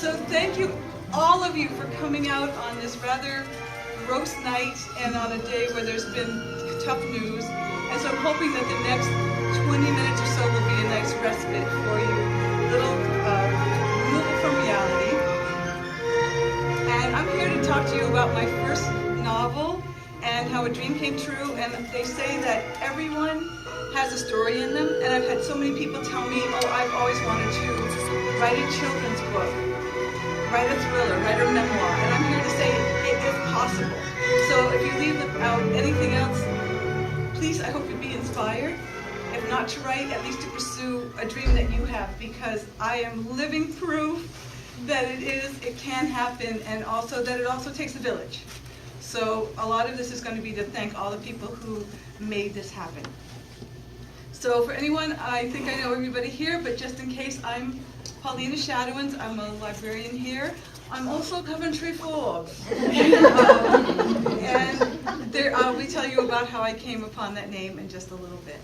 So thank you, all of you, for coming out on this rather gross night and on a day where there's been tough news. And so I'm hoping that the next 20 minutes or so will be a nice respite for you, little removal from reality. And I'm here to talk to you about my first novel and how a dream came true. And they say that everyone has a story in them. And I've had so many people tell me, oh, I've always wanted to write a children's book, write a thriller, write a memoir. And I'm here to say it is possible. So if you leave out anything else, please, I hope you'll be inspired. If not to write, at least to pursue a dream that you have, because I am living proof that it can happen, and also that it also takes a village. So a lot of this is going to be to thank all the people who made this happen. So for anyone, I think I know everybody here, but just in case, I'm Paulina Shadowens. I'm a librarian here. I'm also Coventry Forbes. And we tell you about how I came upon that name in just a little bit.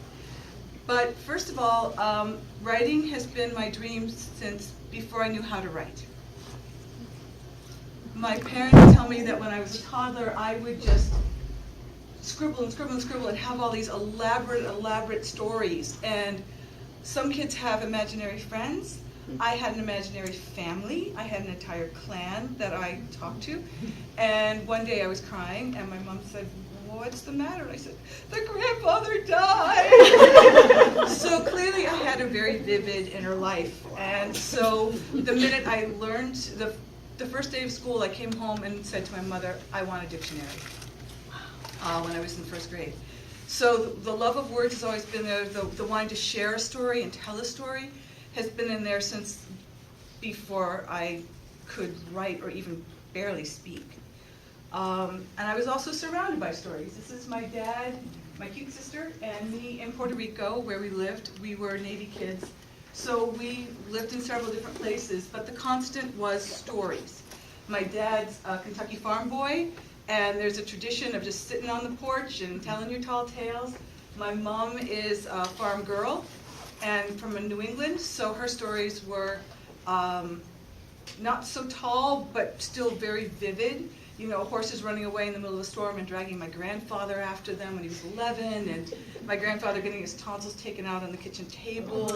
But first of all, writing has been my dream since before I knew how to write. My parents tell me that when I was a toddler, I would just scribble and scribble and scribble and have all these elaborate stories. And some kids have imaginary friends. I had an imaginary family. I had an entire clan that I talked to. And one day I was crying, and my mom said, "What's the matter?" And I said, "The grandfather died." So clearly I had a very vivid inner life. And so the minute I learned, the first day of school, I came home and said to my mother, "I want a dictionary," when I was in first grade. So the love of words has always been there. The wanting to share a story and tell a story has been in there since before I could write or even barely speak. And I was also surrounded by stories. This is my dad, my cute sister, and me in Puerto Rico, where we lived. We were Navy kids. So we lived in several different places, but the constant was stories. My dad's a Kentucky farm boy, and there's a tradition of just sitting on the porch and telling your tall tales. My mom is a farm girl, and from New England, so her stories were not so tall, but still very vivid. You know, horses running away in the middle of a storm and dragging my grandfather after them when he was 11, and my grandfather getting his tonsils taken out on the kitchen table.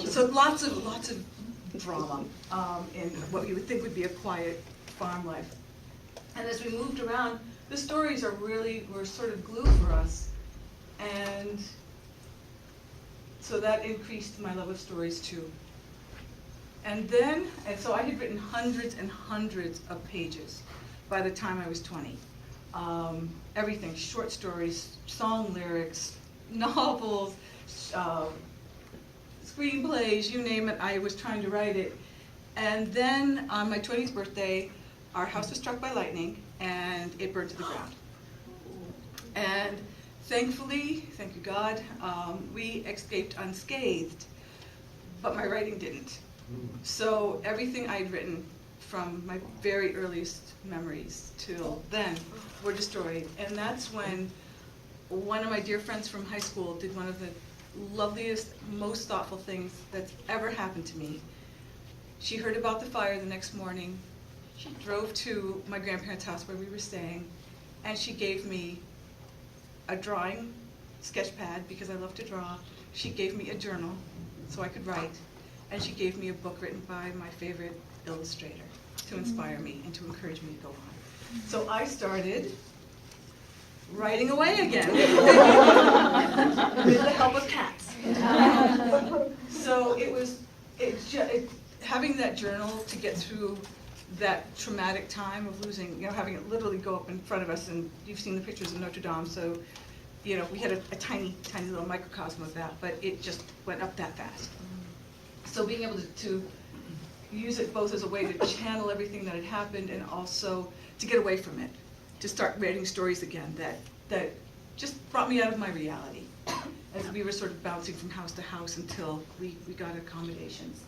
So lots of drama in what you would think would be a quiet farm life. And as we moved around, the stories were sort of glue for us. And so that increased my love of stories too. And so I had written hundreds and hundreds of pages by the time I was 20. Everything, short stories, song lyrics, novels, screenplays, you name it, I was trying to write it. And then on my 20th birthday, our house was struck by lightning and it burned to the ground. And thankfully, thank you God, we escaped unscathed, but my writing didn't. So everything I'd written from my very earliest memories till then were destroyed. And that's when one of my dear friends from high school did one of the loveliest, most thoughtful things that's ever happened to me. She heard about the fire the next morning. She drove to my grandparents' house where we were staying, and she gave me a drawing sketch pad because I love to draw. She gave me a journal so I could write. And she gave me a book written by my favorite illustrator to inspire me and to encourage me to go on. So I started writing away again with the help of cats. So having that journal to get through that traumatic time of losing, having it literally go up in front of us, and you've seen the pictures of Notre Dame, so we had a tiny, tiny little microcosm of that, but it just went up that fast. So being able to use it both as a way to channel everything that had happened and also to get away from it, to start writing stories again that just brought me out of my reality as we were sort of bouncing from house to house until we got accommodations.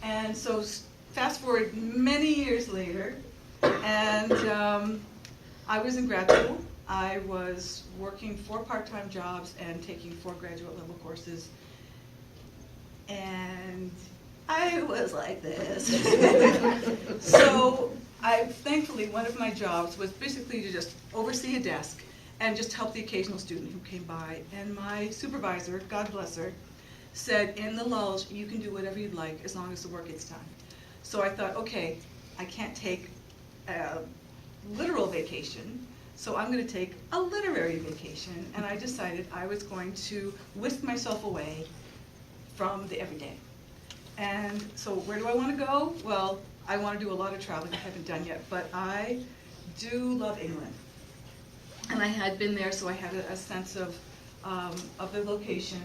And so fast forward many years later, and I was in grad school. I was working 4 part-time jobs and taking 4 graduate level courses. And I I was like this. So thankfully, one of my jobs was basically to just oversee a desk and just help the occasional student who came by. And my supervisor, God bless her, said, in the lulls, you can do whatever you'd like as long as the work gets done. So I thought, okay, I can't take a literal vacation, so I'm going to take a literary vacation. And I decided I was going to whisk myself away from the everyday. And so where do I want to go? Well, I want to do a lot of traveling I haven't done yet, but I do love England. And I had been there, so I had a sense of the location.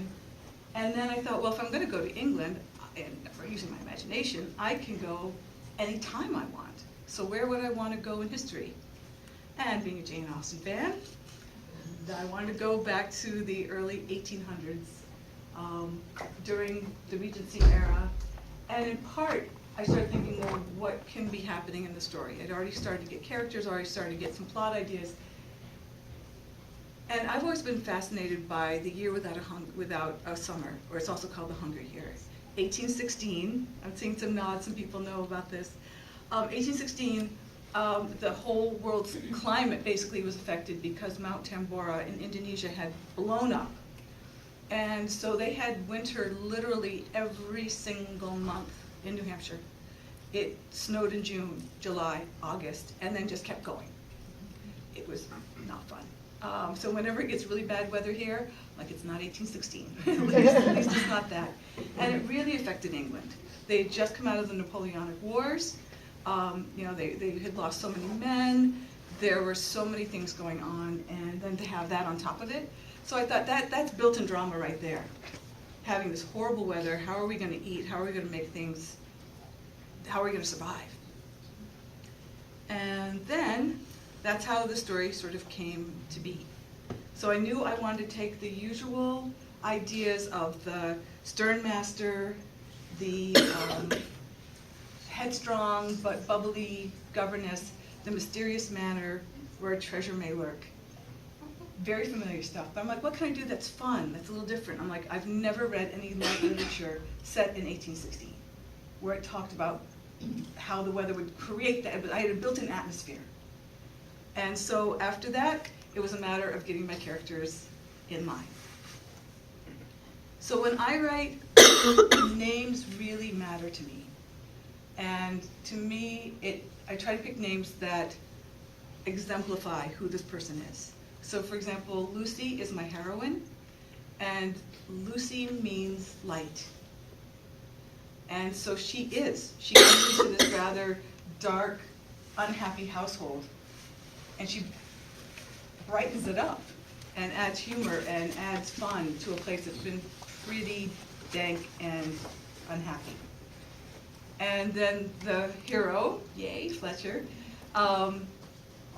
And then I thought, well, if I'm going to go to England, and for using my imagination, I can go anytime I want. So where would I want to go in history? And being a Jane Austen fan, I wanted to go back to the early 1800s, during the Regency era. And in part, I started thinking, well, what can be happening in the story? I'd already started to get characters, already started to get some plot ideas. And I've always been fascinated by the year without a summer, or it's also called the Hunger Years. 1816, I'm seeing some nods, some people know about this. 1816, the whole world's climate basically was affected because Mount Tambora in Indonesia had blown up. And so they had winter literally every single month in New Hampshire. It snowed in June, July, August, and then just kept going. It was not fun. So whenever it gets really bad weather here, like it's not 1816, at least it's not that. And it really affected England. They had just come out of the Napoleonic Wars. They had lost so many men. There were so many things going on, and then to have that on top of it. So I thought that's built-in drama right there. Having this horrible weather, how are we going to eat? How are we going to make things? How are we going to survive? And then that's how the story sort of came to be. So I knew I wanted to take the usual ideas of the stern master, the headstrong but bubbly governess, the mysterious manor where a treasure may lurk. Very familiar stuff, but I'm like, what can I do that's fun, that's a little different? I'm like, I've never read any light literature set in 1816, where it talked about how the weather would create that, but I had a built-in atmosphere. And so after that, it was a matter of getting my characters in line. So when I write, names really matter to me. And to me, I try to pick names that exemplify who this person is. So for example, Lucy is my heroine, and Lucy means light. And so she comes into this rather dark, unhappy household, and she brightens it up and adds humor and adds fun to a place that's been pretty dank and unhappy. And then the hero, yay, Fletcher.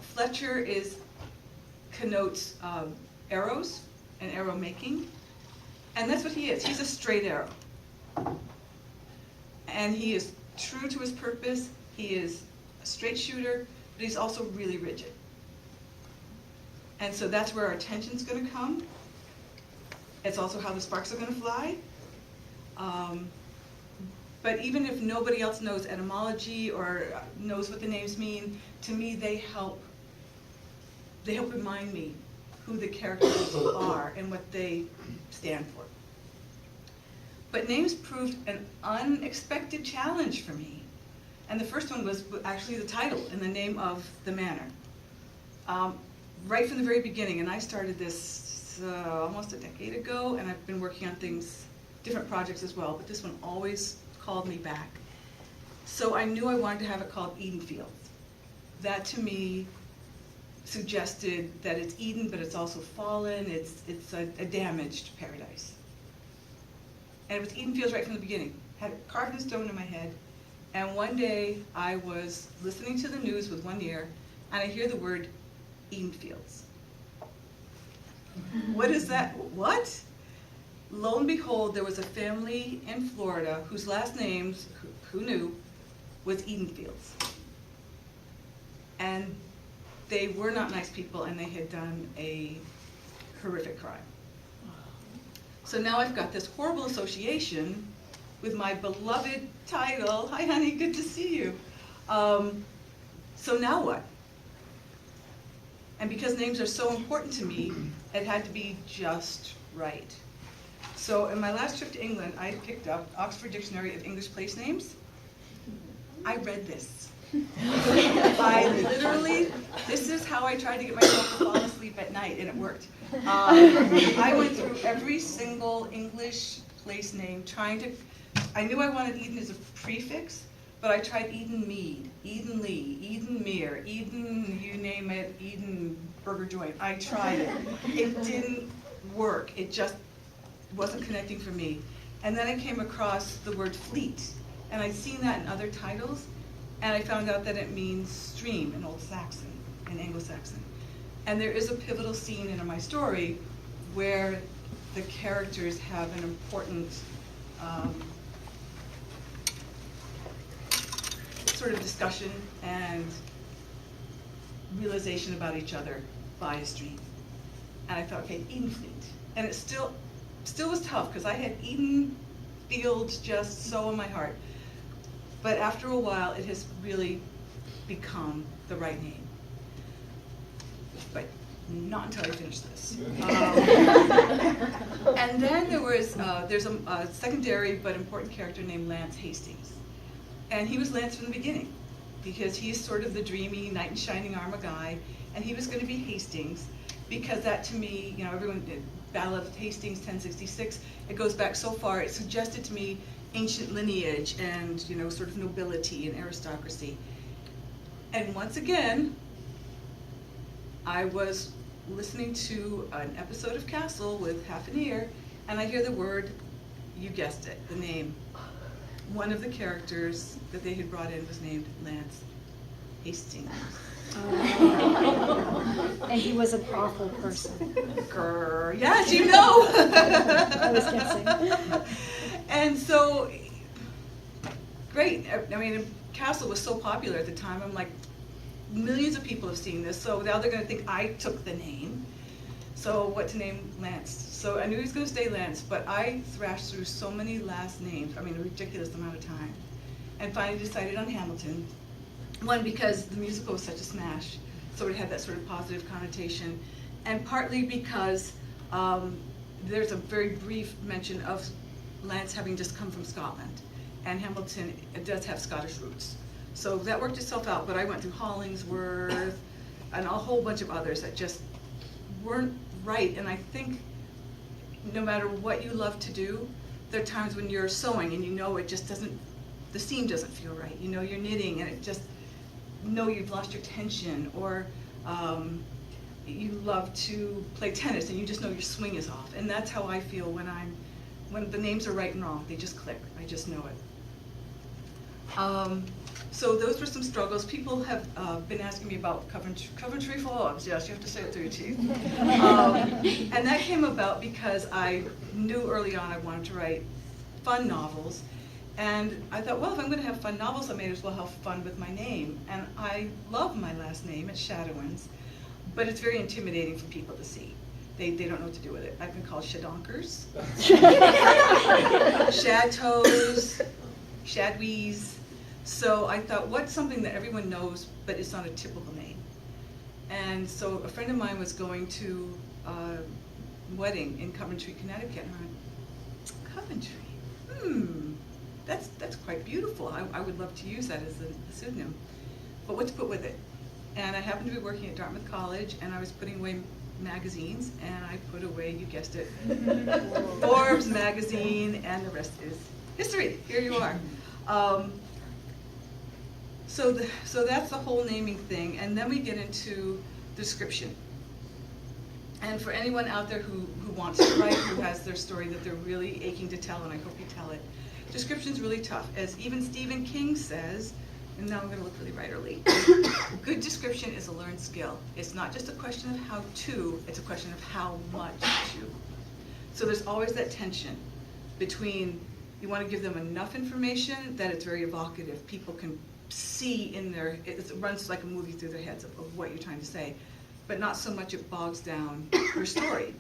Fletcher connotes arrows and arrow making, and that's what he is. He's a straight arrow. And he is true to his purpose, he is a straight shooter, but he's also really rigid. And so that's where our tension's going to come. It's also how the sparks are going to fly. But even if nobody else knows etymology or knows what the names mean, to me they help remind me who the characters are and what they stand for. But names proved an unexpected challenge for me. And the first one was actually the title and the name of the manor. Right from the very beginning, and I started this almost a decade ago, and I've been working on different projects as well, but this one always called me back. So I knew I wanted to have it called Edenfleet. That to me suggested that it's Eden, but it's also fallen, it's a damaged paradise. And it was Edenfields right from the beginning. Had it carved in stone in my head, and one day I was listening to the news with one ear, and I hear the word Edenfields. What is that? What? Lo and behold, there was a family in Florida whose last names, who knew, was Edenfields. And they were not nice people, and they had done a horrific crime. So now I've got this horrible association with my beloved title. Hi, honey, good to see you. So now what? And because names are so important to me, it had to be just right. So in my last trip to England, I picked up Oxford Dictionary of English Place Names. I read this. I literally, this is how I tried to get myself to fall asleep at night, and it worked. I went through every single English place name trying to, I knew I wanted Eden as a prefix, but I tried Eden Mead, Eden Lee, Eden Mere, Eden, you name it, Eden Burger Joint. I tried it. It didn't work. It just wasn't connecting for me. And then I came across the word fleet, and I'd seen that in other titles, and I found out that it means stream in Old Saxon, in Anglo-Saxon. And there is a pivotal scene in my story where the characters have an important sort of discussion and realization about each other by a stream. And I thought, okay, Edenfleet. And it still was tough because I had Eden Fields just so in my heart. But after a while, it has really become the right name. But not until I finish this. And then there's a secondary but important character named Lance Hastings. And he was Lance from the beginning, because he's sort of the dreamy, knight in shining armor guy, and he was going to be Hastings, because that to me, you know, everyone did Battle of Hastings, 1066, it goes back so far, it suggested to me ancient lineage and, you know, sort of nobility and aristocracy. And once again, I was listening to an episode of Castle with half an ear, and I hear the word, you guessed it, the name. One of the characters that they had brought in was named Lance Hastings. And he was an awful person. Grr, yes, you know. I was guessing. And so, great. I mean, Castle was so popular at the time. I'm like, millions of people have seen this, so now they're going to think I took the name. So what to name Lance? So I knew he was going to stay Lance, but I thrashed through so many last names, I mean a ridiculous amount of time, and finally decided on Hamilton. One, because the musical was such a smash, so it had that sort of positive connotation, and partly because there's a very brief mention of Lance having just come from Scotland, and Hamilton, it does have Scottish roots. So that worked itself out, but I went through Hollingsworth and a whole bunch of others that just weren't right. And I think no matter what you love to do, there are times when you're sewing and you know it just doesn't, the seam doesn't feel right. You know, you're knitting and it just, know you've lost your tension, or you love to play tennis and you just know your swing is off. And that's how I feel when the names are right and wrong, they just click, I just know it. So those were some struggles. People have been asking me about Coventry Forbes. Yes, you have to say it through your teeth. And that came about because I knew early on I wanted to write fun novels. And I thought, well, if I'm going to have fun novels, I may as well have fun with my name. And I love my last name, it's Shadowens, but it's very intimidating for people to see. They don't know what to do with it. I've been called Shadonkers, Shadtoes, Shadwees. So I thought, what's something that everyone knows, but it's not a typical name? And so a friend of mine was going to a wedding in Coventry, Connecticut, and I went, Coventry, that's quite beautiful. I would love to use that as a pseudonym, but what to put with it? And I happened to be working at Dartmouth College, and I was putting away magazines, and I put away, you guessed it, Forbes magazine, and the rest is history. Here you are. So that's the whole naming thing, and then we get into description. And for anyone out there who wants to write, who has their story that they're really aching to tell, and I hope you tell it, description's really tough. As even Stephen King says, and now I'm going to look really writerly, good description is a learned skill. It's not just a question of how to, it's a question of how much to. So there's always that tension between, you want to give them enough information that it's very evocative. People can see in their, it runs like a movie through their heads of what you're trying to say, but not so much it bogs down your story.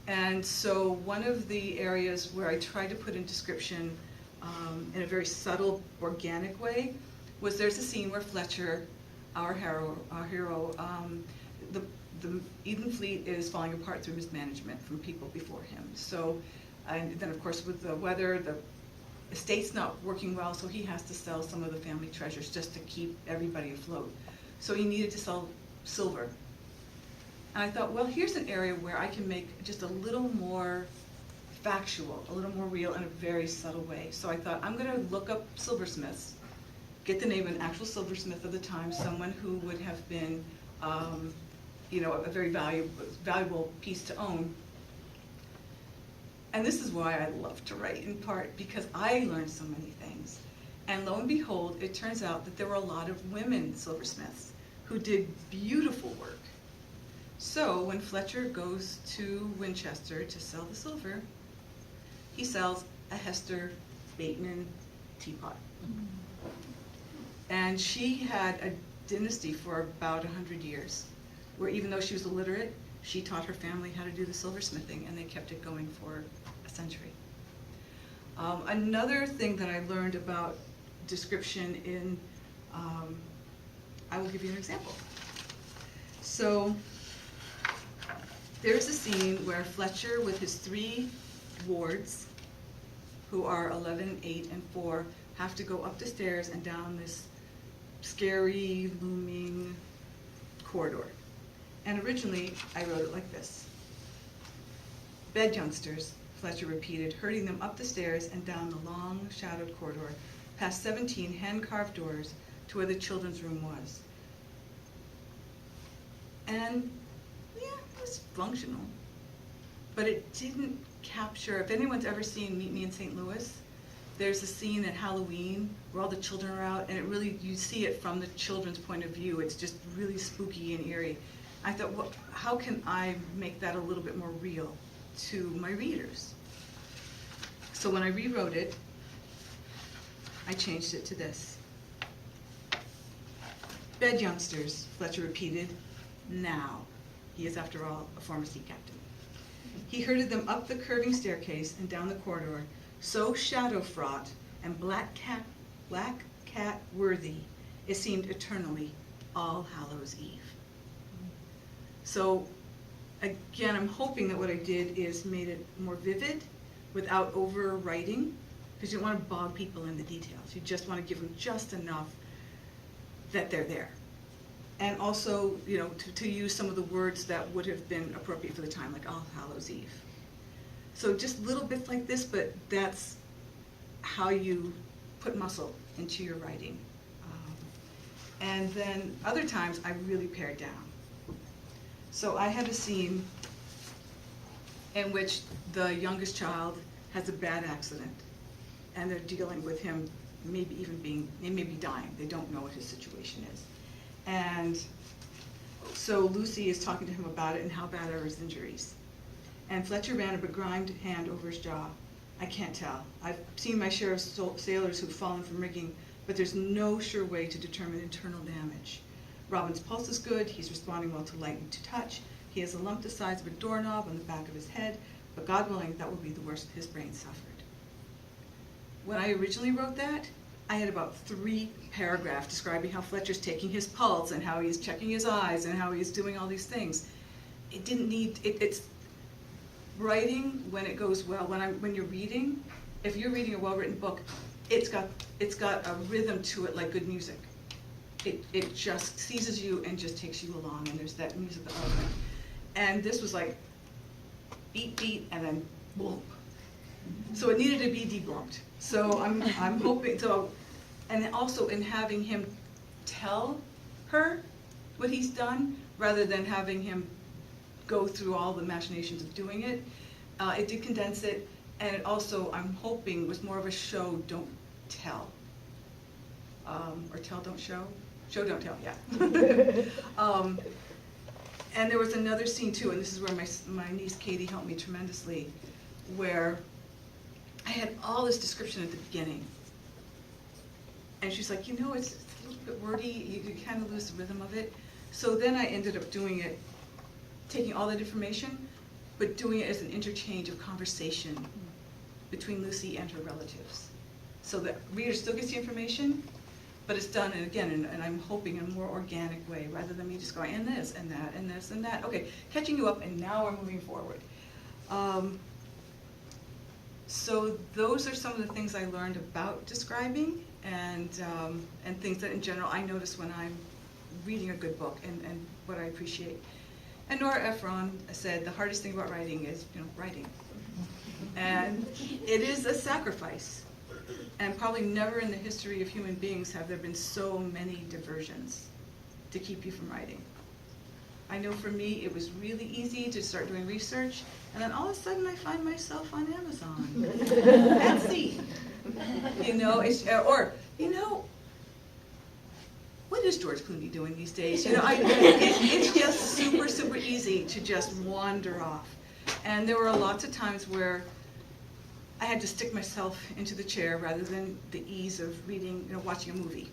And so one of the areas where I try to put in description in a very subtle, organic way, was there's a scene where Fletcher, our hero, the Edenfleet is falling apart through mismanagement from people before him. So, and then of course with the weather, the estate's not working well, so he has to sell some of the family treasures just to keep everybody afloat. So he needed to sell silver. And I thought, well, here's an area where I can make just a little more factual, a little more real in a very subtle way. So I thought, I'm gonna look up silversmiths, get the name of an actual silversmith of the time, someone who would have been, you know, a very valuable piece to own. And this is why I love to write, in part because I learned so many things. And lo and behold, it turns out that there were a lot of women silversmiths who did beautiful work. So when Fletcher goes to Winchester to sell the silver, he sells a Hester Bateman teapot. And she had a dynasty for about 100 years, where even though she was illiterate, she taught her family how to do the silversmithing, and they kept it going for a century. Another thing that I learned about description in, I will give you an example. So there's a scene where Fletcher with his 3 wards, who are 11, 8, and 4, have to go up the stairs and down this scary, looming corridor. And originally, I wrote it like this. Bed youngsters, Fletcher repeated, herding them up the stairs and down the long, shadowed corridor, past 17 hand-carved doors to where the children's room was. And, yeah, it was functional. But it didn't capture, if anyone's ever seen Meet Me in St. Louis, there's a scene at Halloween where all the children are out, and it really, you see it from the children's point of view. It's just really spooky and eerie. I thought, well, how can I make that a little bit more real to my readers? So when I rewrote it, I changed it to this. Bed youngsters, Fletcher repeated, now. He is, after all, a former sea captain. He herded them up the curving staircase and down the corridor, so shadow-fraught and black cat worthy, it seemed eternally All Hallows Eve. So, again, I'm hoping that what I did is made it more vivid without overwriting, because you don't want to bog people in the details. You just want to give them just enough that they're there. And also, you know, to use some of the words that would have been appropriate for the time, like All Hallows Eve. So just little bits like this, but that's how you put muscle into your writing. And then other times I really pared down. So I had a scene in which the youngest child has a bad accident, and they're dealing with him maybe he may be dying. They don't know what his situation is. And so Lucy is talking to him about it and how bad are his injuries. And Fletcher ran a begrimed hand over his jaw. I can't tell. I've seen my share of sailors who've fallen from rigging, but there's no sure way to determine internal damage. Robin's pulse is good. He's responding well to light and to touch. He has a lump the size of a doorknob on the back of his head, but God willing, that will be the worst his brain suffered. When I originally wrote that, I had about 3 paragraphs describing how Fletcher's taking his pulse and how he's checking his eyes and how he's doing all these things. It didn't need, it's writing when it goes well. When you're reading, if you're reading a well-written book, it's got a rhythm to it like good music. It just seizes you and just takes you along, and there's that musical element. And this was like beat, beat, and then boom. So it needed to be deblunked. So I'm hoping, and also in having him tell her what he's done, rather than having him go through all the machinations of doing it, it did condense it, and it also, I'm hoping, was more of a show, don't tell. Or tell, don't show? Show, don't tell, yeah. And there was another scene too, and this is where my niece Katie helped me tremendously, where I had all this description at the beginning. And she's like, you know, it's a little bit wordy, you kind of lose the rhythm of it. So then I ended up doing it, taking all that information, but doing it as an interchange of conversation between Lucy and her relatives. so that reader still gets the information, but it's done, and again, and I'm hoping in a more organic way, rather than me just going, and this, and that, and this, and that. Okay, catching you up, and now we're moving forward. So those are some of the things I learned about describing, and things that in general I notice when I'm reading a good book, and what I appreciate. And Nora Ephron said the hardest thing about writing is, writing. And it is a sacrifice. And probably never in the history of human beings have there been so many diversions to keep you from writing. I know for me it was really easy to start doing research, and then all of a sudden I find myself on Amazon, Etsy, what is George Clooney doing these days? It's just super, super easy to just wander off. And there were lots of times where I had to stick myself into the chair rather than the ease of reading, watching a movie.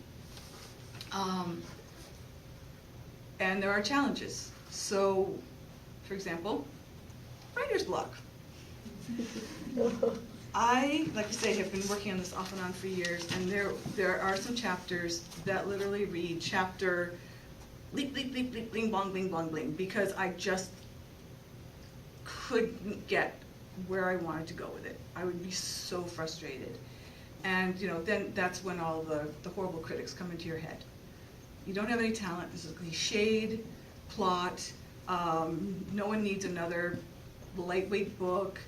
And there are challenges. So, for example, writer's block. I, like I say, have been working on this off and on for years, and there are some chapters that literally read chapter bleep, bleep, bleep, bleep, bling, bong, bling, bong, bling, because I just couldn't get where I wanted to go with it. I would be so frustrated. And then that's when all the horrible critics come into your head. You don't have any talent, this is a cliched plot, no one needs another lightweight book,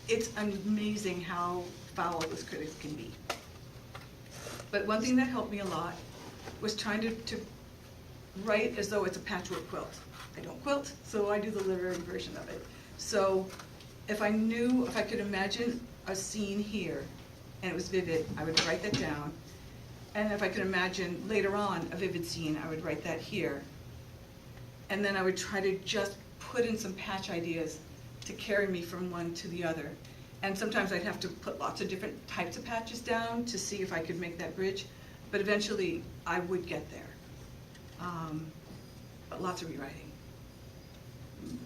It's amazing how foul those critics can be. But one thing that helped me a lot was trying to write as though it's a patchwork quilt. I don't quilt, so I do the literary version of it. So if I could imagine a scene here, and it was vivid, I would write that down. And if I could imagine later on a vivid scene, I would write that here. And then I would try to just put in some patch ideas to carry me from one to the other. And sometimes I'd have to put lots of different types of patches down to see if I could make that bridge. But eventually, I would get there. But lots of rewriting.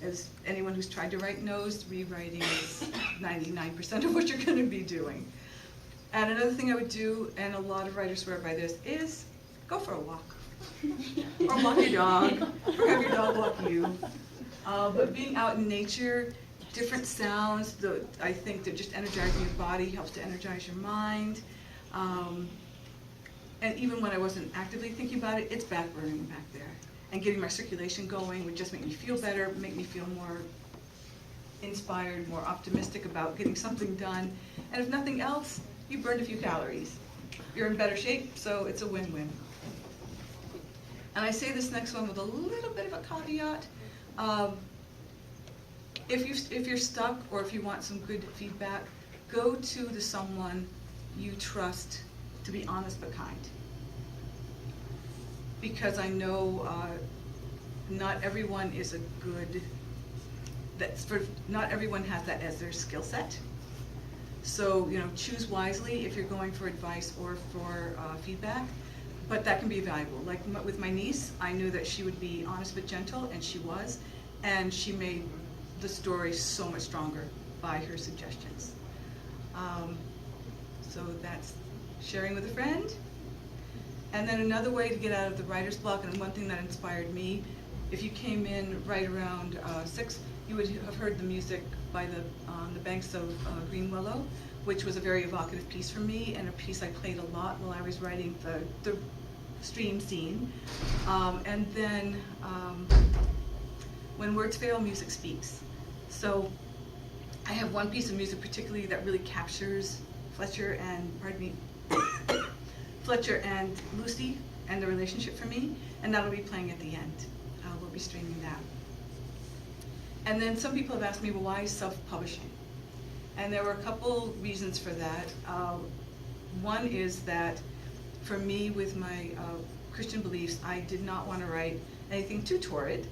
As anyone who's tried to write knows, rewriting is 99% of what you're going to be doing. And another thing I would do, and a lot of writers swear by this, is go for a walk. Or walk your dog, or have your dog walk you. But being out in nature, different sounds, I think that just energizing your body helps to energize your mind. And even when I wasn't actively thinking about it, it's back burning back there. And getting my circulation going would just make me feel better, make me feel more inspired, more optimistic about getting something done. And if nothing else, you burned a few calories. You're in better shape, so it's a win-win. And I say this next one with a little bit of a caveat. If you're stuck, or if you want some good feedback, go to someone you trust to be honest but kind. Because I know not everyone is not everyone has that as their skill set. So, choose wisely if you're going for advice or for feedback, but that can be valuable. Like with my niece, I knew that she would be honest but gentle, and she was, and she made the story so much stronger by her suggestions. So that's sharing with a friend. And then another way to get out of the writer's block, and one thing that inspired me, if you came in right around 6, you would have heard the music by on the banks of Green Willow, which was a very evocative piece for me, and a piece I played a lot while I was writing the stream scene. And then when words fail, music speaks. So I have one piece of music particularly that really captures Fletcher and Lucy and the relationship for me, and that'll be playing at the end. We'll be streaming that. And then some people have asked me, well, why self-publishing? And there were a couple reasons for that. One is that for me, with my Christian beliefs, I did not want to write anything too torrid.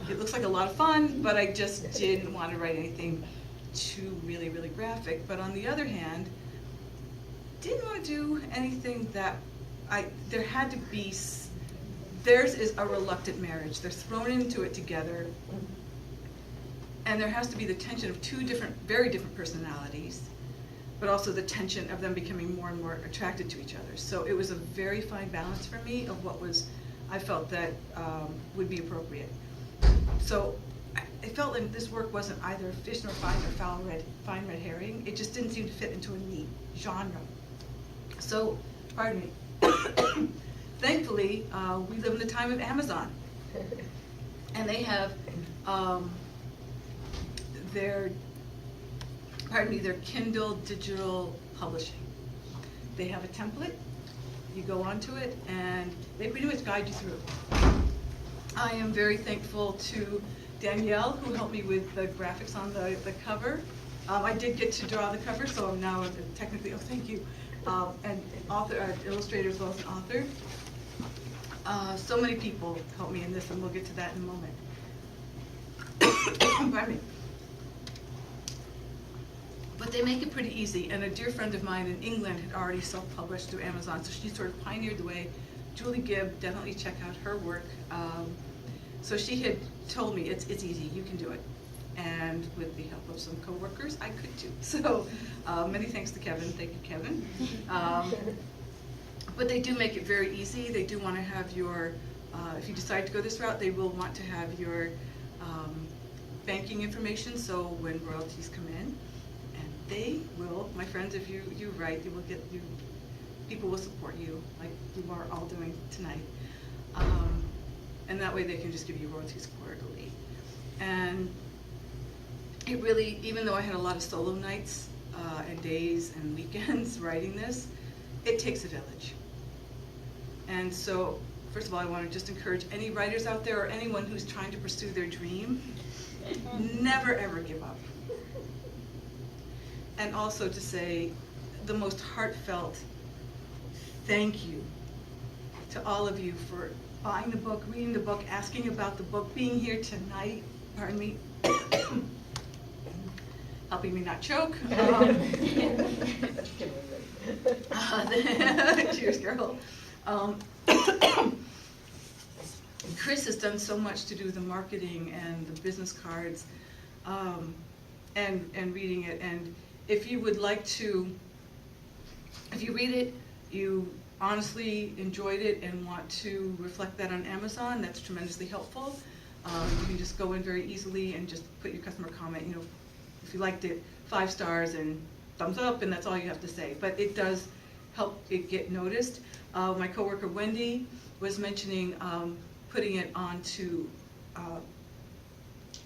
It looks like a lot of fun, but I just didn't want to write anything too really, really graphic. But on the other hand, didn't want to do anything that there had to be, theirs is a reluctant marriage. They're thrown into it together. And there has to be the tension of two very different personalities, but also the tension of them becoming more and more attracted to each other. So it was a very fine balance for me of what I felt that would be appropriate. So I felt like this work wasn't either fish nor fine or fine red herring. It just didn't seem to fit into a neat genre. So, pardon me. Thankfully, we live in the time of Amazon. And they have their Kindle digital publishing. They have a template, you go onto it, and they pretty much guide you through. I am very thankful to Danielle, who helped me with the graphics on the cover. I did get to draw the cover, so I'm now technically, oh, thank you, an illustrator as well as an author. So many people helped me in this, and we'll get to that in a moment. Pardon me. But they make it pretty easy, and a dear friend of mine in England had already self-published through Amazon, so she sort of pioneered the way. Julie Gibb, definitely check out her work. So she had told me, it's easy, you can do it. And with the help of some coworkers, I could too. So many thanks to Kevin. Thank you, Kevin. But they do make it very easy. They do want to have your, if you decide to go this route, they will want to have your banking information, so when royalties come in, and they will, my friends, if you write, they will get you, people will support you, like you are all doing tonight. And that way they can just give you royalties quarterly. And it really, even though I had a lot of solo nights and days and weekends writing this, it takes a village. And so, first of all, I want to just encourage any writers out there or anyone who's trying to pursue their dream, never ever give up. And also to say the most heartfelt thank you to all of you for buying the book, reading the book, asking about the book, being here tonight, pardon me, helping me not choke. Cheers, girl. Chris has done so much to do the marketing and the business cards, and reading it. And if you would like to, if you read it, you honestly enjoyed it and want to reflect that on Amazon, that's tremendously helpful. You can just go in very easily and just put your customer comment, you know, if you liked it, 5 stars and thumbs up, and that's all you have to say. But it does help it get noticed. My coworker Wendy was mentioning putting it onto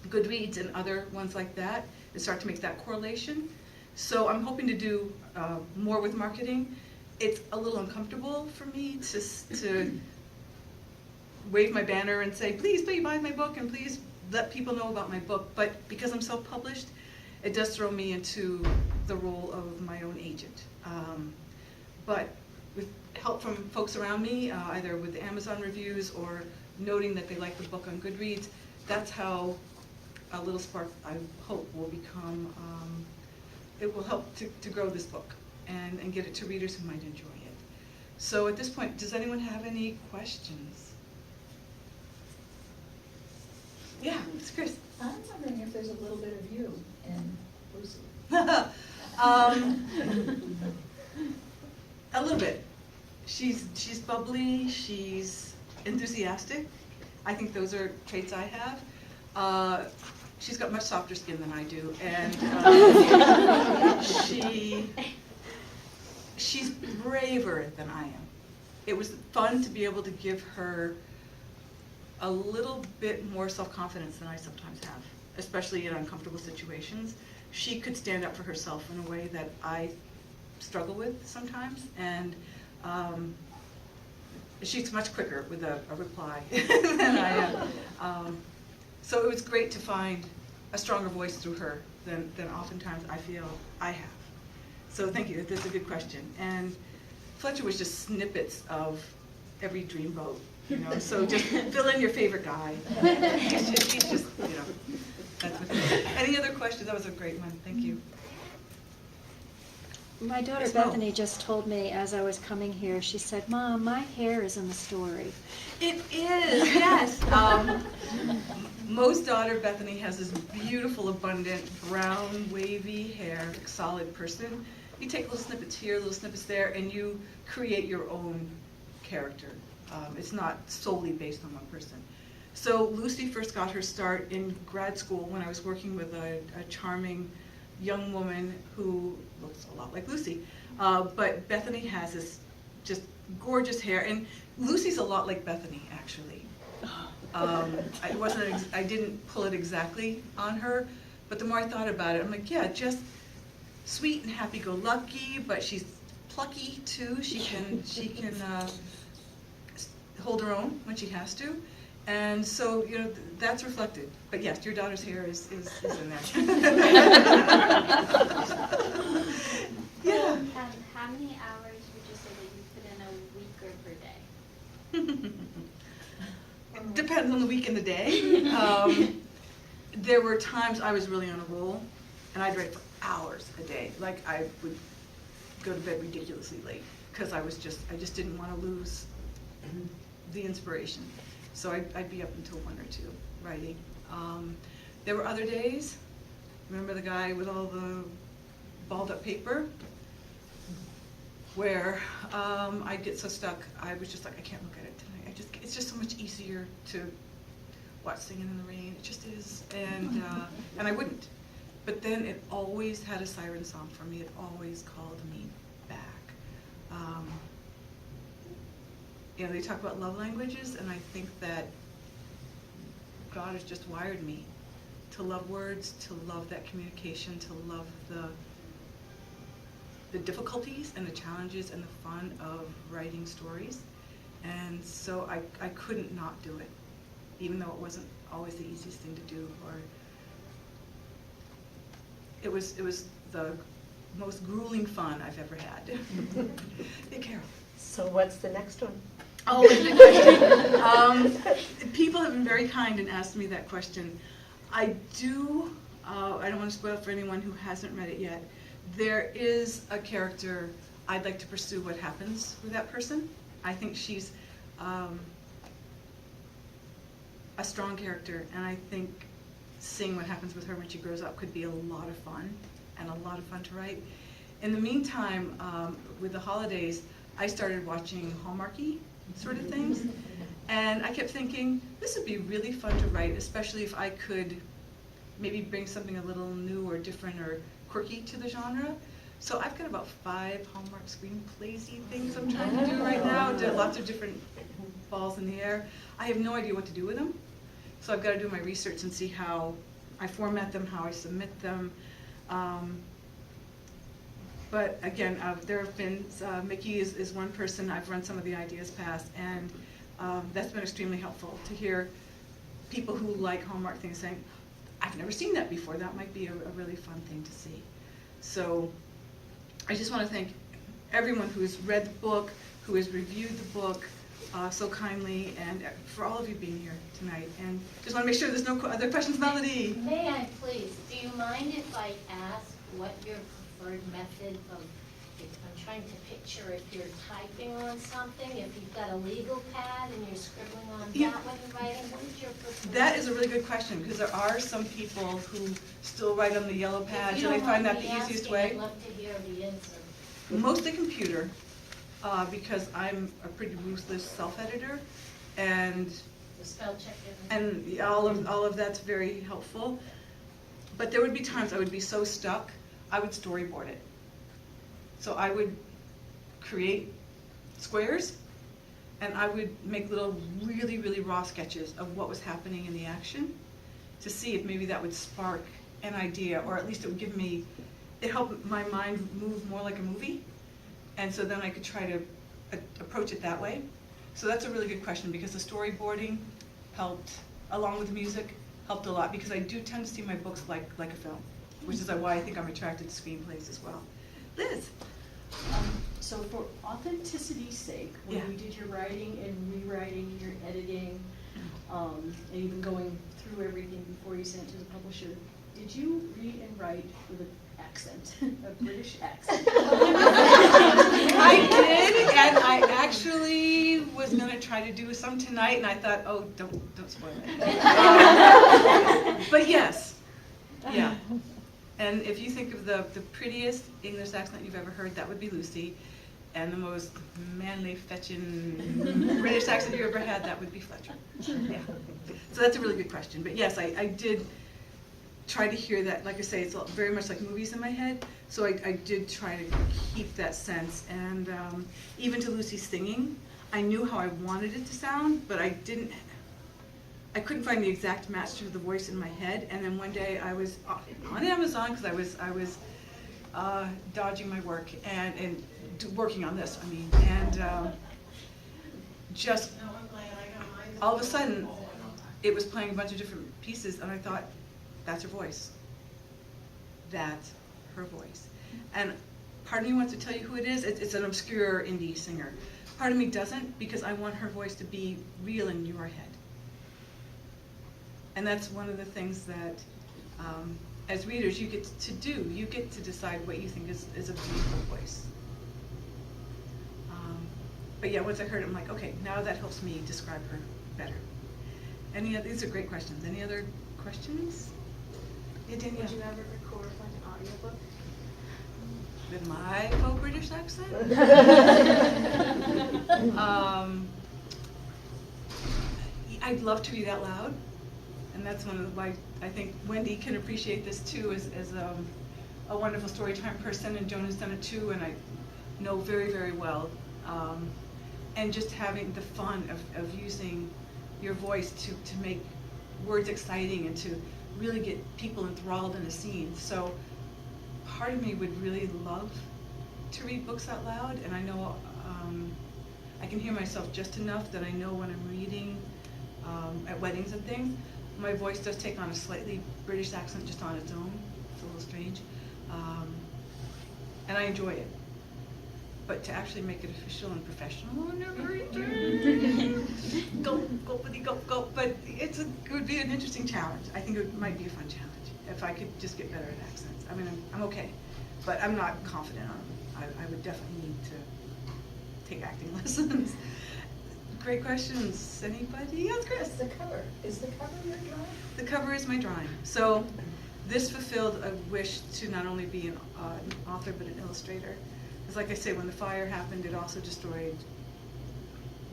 Goodreads and other ones like that and start to make that correlation. So I'm hoping to do more with marketing. It's a little uncomfortable for me to wave my banner and say, please buy my book and please let people know about my book. But because I'm self-published, it does throw me into the role of my own agent. But with help from folks around me, either with the Amazon reviews or noting that they like the book on Goodreads, that's how a little spark, I hope, will become, it will help to grow this book and get it to readers who might enjoy it. So at this point, does anyone have any questions? Yeah, it's Chris. I'm wondering if there's a little bit of you in Lucy. A little bit. She's bubbly, she's enthusiastic. I think those are traits I have. She's got much softer skin than I do, and she's braver than I am. It was fun to be able to give her a little bit more self-confidence than I sometimes have, especially in uncomfortable situations. She could stand up for herself in a way that I struggle with sometimes, and she's much quicker with a reply than I am. So it was great to find a stronger voice through her than oftentimes I feel I have. So thank you, that's a good question. And Fletcher was just snippets of every dreamboat, you know, so just fill in your favorite guy. He's just, you know, that's what. Any other questions? That was a great one, thank you. My daughter It's Mo. Bethany just told me as I was coming here, she said, "Mom, my hair is in the story." It is, yes. Mo's daughter Bethany has this beautiful, abundant, brown, wavy hair, like solid person. You take little snippets here, little snippets there, and you create your own character. It's not solely based on one person. So Lucy first got her start in grad school when I was working with a charming young woman who looks a lot like Lucy. But Bethany has this just gorgeous hair, and Lucy's a lot like Bethany, actually. I didn't pull it exactly on her, but the more I thought about it, I'm like, yeah, just sweet and happy-go-lucky, but she's plucky too. She can hold her own when she has to. And so, you know, that's reflected. But yes, your daughter's hair is in there. Yeah. How many hours would you say that you put in a week or per day? It depends on the week and the day. There were times I was really on a roll, and I'd write for hours a day. Like, I would go to bed ridiculously late because I just didn't want to lose the inspiration. So I'd be up until 1 or 2 writing. There were other days. Remember the guy with all the balled up paper? Where I'd get so stuck, I was just like, I can't look at it tonight. It's just so much easier to watch Singing in the Rain. It just is, and I wouldn't. But then it always had a siren song for me. It always called me back. You know, they talk about love languages, and I think that God has just wired me to love words, to love that communication, to love the difficulties and the challenges and the fun of writing stories. And so I couldn't not do it, even though it wasn't always the easiest thing to do, or it was the most grueling fun I've ever had. Hey, Carol. So what's the next one? Oh, good question. People have been very kind and asked me that question. I do, I don't want to spoil it for anyone who hasn't read it yet. There is a character I'd like to pursue what happens with that person. I think she's a strong character, and I think seeing what happens with her when she grows up could be a lot of fun, and a lot of fun to write. In the meantime, with the holidays, I started watching Hallmarky sort of things, and I kept thinking, this would be really fun to write, especially if I could maybe bring something a little new or different or quirky to the genre. So I've got about 5 Hallmark screenplays-y things I'm trying to do right now, lots of different balls in the air. I have no idea what to do with them, so I've got to do my research and see how I format them, how I submit them. But again, there have been, Mickey is one person I've run some of the ideas past, and that's been extremely helpful to hear people who like Hallmark things saying, I've never seen that before, that might be a really fun thing to see. So I just want to thank everyone who's read the book, who has reviewed the book so kindly, and for all of you being here tonight. And just want to make sure there's no other questions. Melody? May I please, do you mind if I ask what your preferred method of, I'm trying to picture if you're typing on something, if you've got a legal pad and you're scribbling on Yeah. that when you're writing, what is your preferred? That is a really good question, because there are some people who still write on the yellow If pads, you and they don't find mind that me the easiest asking, way. I'd love to hear the answer. Mostly computer, because I'm a pretty ruthless self-editor, and The spell check everything. all of that's very helpful. But there would be times I would be so stuck, I would storyboard it. So I would create squares, and I would make little really, really raw sketches of what was happening in the action to see if maybe that would spark an idea, or at least it would give me, it helped my mind move more like a movie. And so then I could try to approach it that way. So that's a really good question, because the storyboarding helped, along with the music, helped a lot, because I do tend to see my books like a film, which is why I think I'm attracted to screenplays as well. Liz? So for authenticity's sake, when Yeah. you did your writing and rewriting, your editing, and even going through everything before you sent it to the publisher, did you read and write with an accent, a British accent? to do some tonight, and I thought, oh, don't spoil it. But yes, yeah. And if you think of the prettiest English accent you've ever heard, that would be Lucy. And the most manly, fetching British accent you ever had, that would be Fletcher. Yeah. So that's a really good question. But yes, I did try to hear that. Like I say, it's very much like movies in my head. So I did try to keep that sense. And even to Lucy's singing, I knew how I wanted it to sound, but I couldn't find the exact match to the voice in my head. And then one day I was on Amazon, because I was dodging my work and working on this, and just all of a sudden it was playing a bunch of different pieces, and I thought, that's her voice. That's her voice. And part of me wants to tell you who it is. It's an obscure indie singer. Part of me doesn't, because I want her voice to be real in your head. And that's one of the things that, as readers, you get to do. You get to decide what you think is a beautiful voice. But yeah, once I heard it, I'm like, okay, now that helps me describe her better. These are great questions. Any other questions? Yeah, Danielle. Would you ever record like an audiobook? With my faux British accent? I'd love to read out loud. And that's one of why I think Wendy can appreciate this too, as a wonderful storytime person, and Joan has done it too, and I know very, very well. And just having the fun of using your voice to make words exciting and to really get people enthralled in a scene. So part of me would really love to read books out loud, and I know I can hear myself just enough that I know when I'm reading at weddings and things. My voice does take on a slightly British accent just on its own. It's a little strange. And I enjoy it. But to actually make it official and professional, I never did. Go. But it would be an interesting challenge. I think it might be a fun challenge if I could just get better at accents. I'm okay, but I'm not confident on them. I would definitely need to take acting lessons. Great questions. Anybody else? Chris? Is the cover your drawing? The cover is my drawing. So this fulfilled a wish to not only be an author but an illustrator. Because like I say, when the fire happened, it also destroyed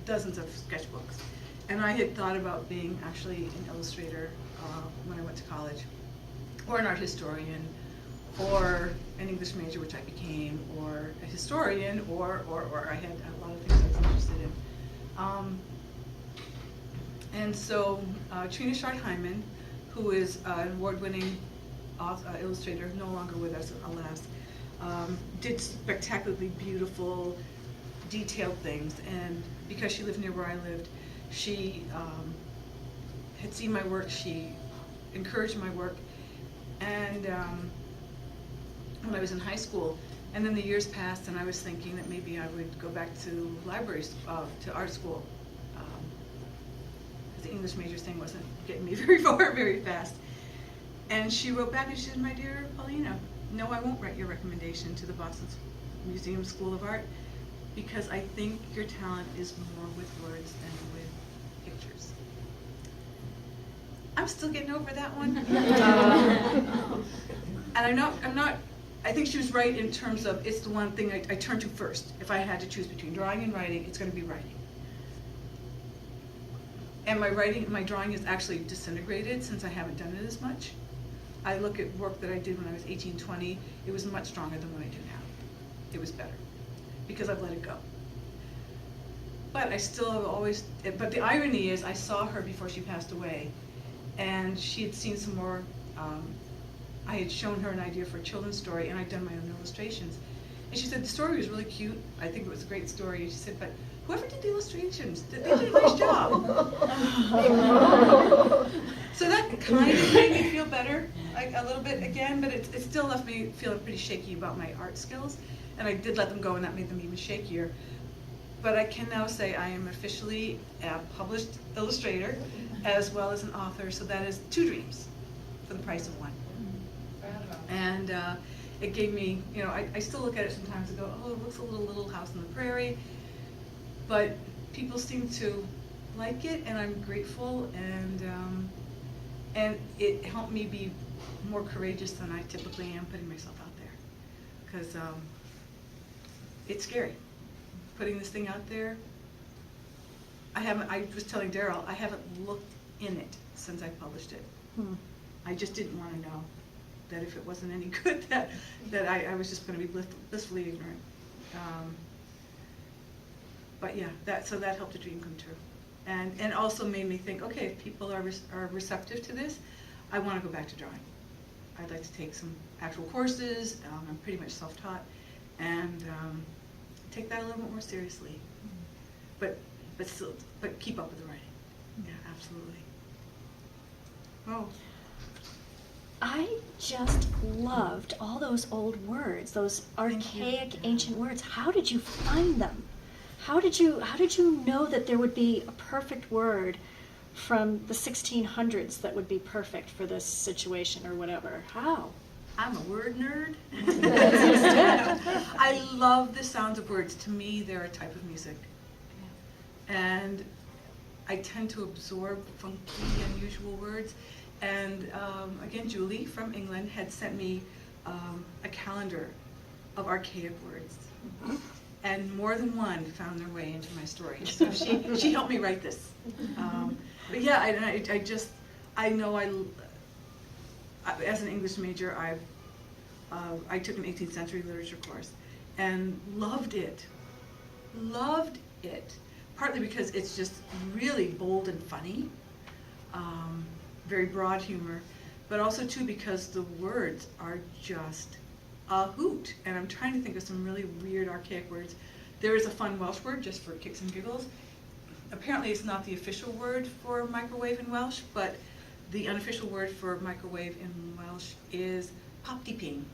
dozens of sketchbooks. And I had thought about being actually an illustrator when I went to college, or an art historian, or an English major, which I became, or a historian, or I had a lot of things I was interested in. And so Trina Shard-Hyman, who is an award-winning illustrator, no longer with us, alas, did spectacularly beautiful, detailed things. And because she lived near where I lived, she had seen my work, she encouraged my work. And when I was in high school, and then the years passed, and I was thinking that maybe I would go back to to art school. The English major thing wasn't getting me very far, very fast. And she wrote back and she said, my dear Paulina, no, I won't write your recommendation to the Boston Museum School of Art, because I think your talent is more with words than with pictures. I'm still getting over that one. And I'm not, I think she was right in terms of it's the one thing I turn to first. If I had to choose between drawing and writing, it's going to be writing. And my drawing is actually disintegrated since I haven't done it as much. I look at work that I did when I was 18, 20, it was much stronger than what I do now. It was better, because I've let it go. But I still have always, but the irony is I saw her before she passed away, and she had seen some more, I had shown her an idea for a children's story, and I'd done my own illustrations. And she said, the story was really cute, I think it was a great story, and she said, but whoever did the illustrations, they did a nice job. So that kind of made me feel better, like a little bit again, but it still left me feeling pretty shaky about my art skills. And I did let them go, and that made them even shakier. But I can now say I am officially a published illustrator as well as an author, so that is 2 dreams for the price of 1. And it gave me, I still look at it sometimes and go, oh, it looks a little house on the prairie. But people seem to like it, and I'm grateful, and it helped me be more courageous than I typically am putting myself out there. Because it's scary, putting this thing out there. I was telling Daryl, I haven't looked in it since I published it. I just didn't want to know that if it wasn't any good, that I was just going to be blissfully ignorant. But yeah, so that helped a dream come true. And also made me think, okay, if people are receptive to this, I want to go back to drawing. I'd like to take some actual courses. I'm pretty much self-taught, and take that a little bit more seriously. But keep up with the writing. Yeah, absolutely. Oh. I just loved all those old words, those archaic ancient words. How did you find them? How did you know that there would be a perfect word from the 1600s that would be perfect for this situation or whatever? How? I'm a word nerd. I love the sounds of words. To me, they're a type of music. And I tend to absorb funky, unusual words. And again, Julie from England had sent me a calendar of archaic words. And more than one found their way into my story. So she helped me write this. But yeah, I know as an English major, I took an 18th century literature course and loved it. Loved it. Partly because it's just really bold and funny, very broad humor, but also too because the words are just a hoot. And I'm trying to think of some really weird archaic words. There is a fun Welsh word just for kicks and giggles. Apparently it's not the official word for microwave in Welsh, but the unofficial word for microwave in Welsh is pop-de-ping.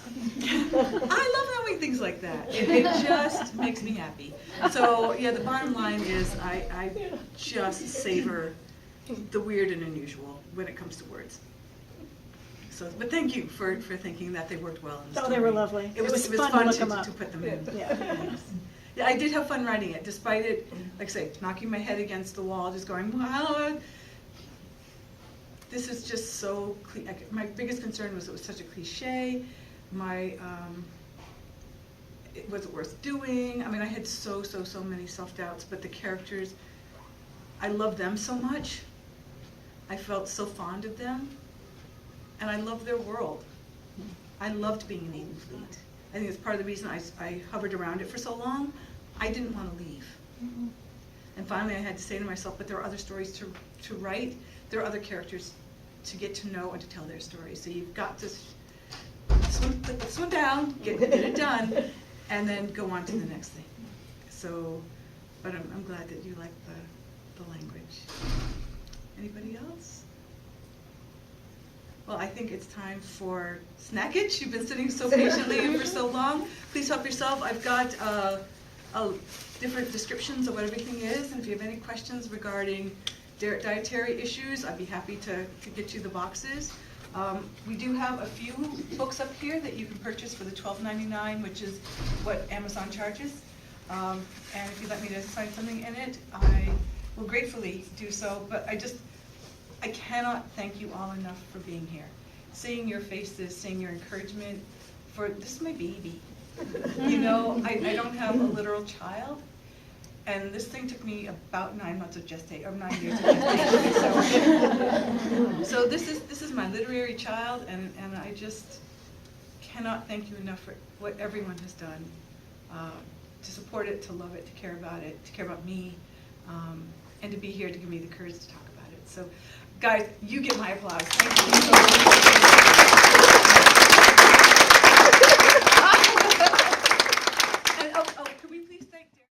I love knowing things like that. It just makes me happy. So yeah, the bottom line is I just savor the weird and unusual when it comes to words. So, but thank you for thinking that they worked well in the story. They were lovely. It was fun fun to look them to up. put them in. Yeah. Yes. Yeah, I did have fun writing it, despite it, like I say, knocking my head against the wall, just going, wow. This is just so, my biggest concern was it was such a cliche. Was it worth doing? I mean, I had so many self-doubts, but the characters, I loved them so much. I felt so fond of them, and I loved their world. I loved being in Edenfleet. I think it's part of the reason I hovered around it for so long. I didn't want to leave. And finally I had to say to myself, but there are other stories to write. There are other characters to get to know and to tell their stories. So you've got to swim down, get it done, and then go on to the next thing. So, but I'm glad that you like the language. Anybody else? Well, I think it's time for snackage. You've been sitting so patiently for so long. Please help yourself. I've got different descriptions of what everything is, and if you have any questions regarding dietary issues, I'd be happy to get you the boxes. We do have a few books up here that you can purchase for the $12.99, which is what Amazon charges. And if you'd like me to sign something in it, I will gratefully do so. But I cannot thank you all enough for being here. Seeing your faces, seeing your encouragement. This is my baby. You know, I don't have a literal child. And this thing took me about 9 months of gestation, or 9 years of gestation. So this is my literary child, and I just cannot thank you enough for what everyone has done to support it, to love it, to care about me, and to be here to give me the courage to talk about it. So, guys, you get my applause. Thank you.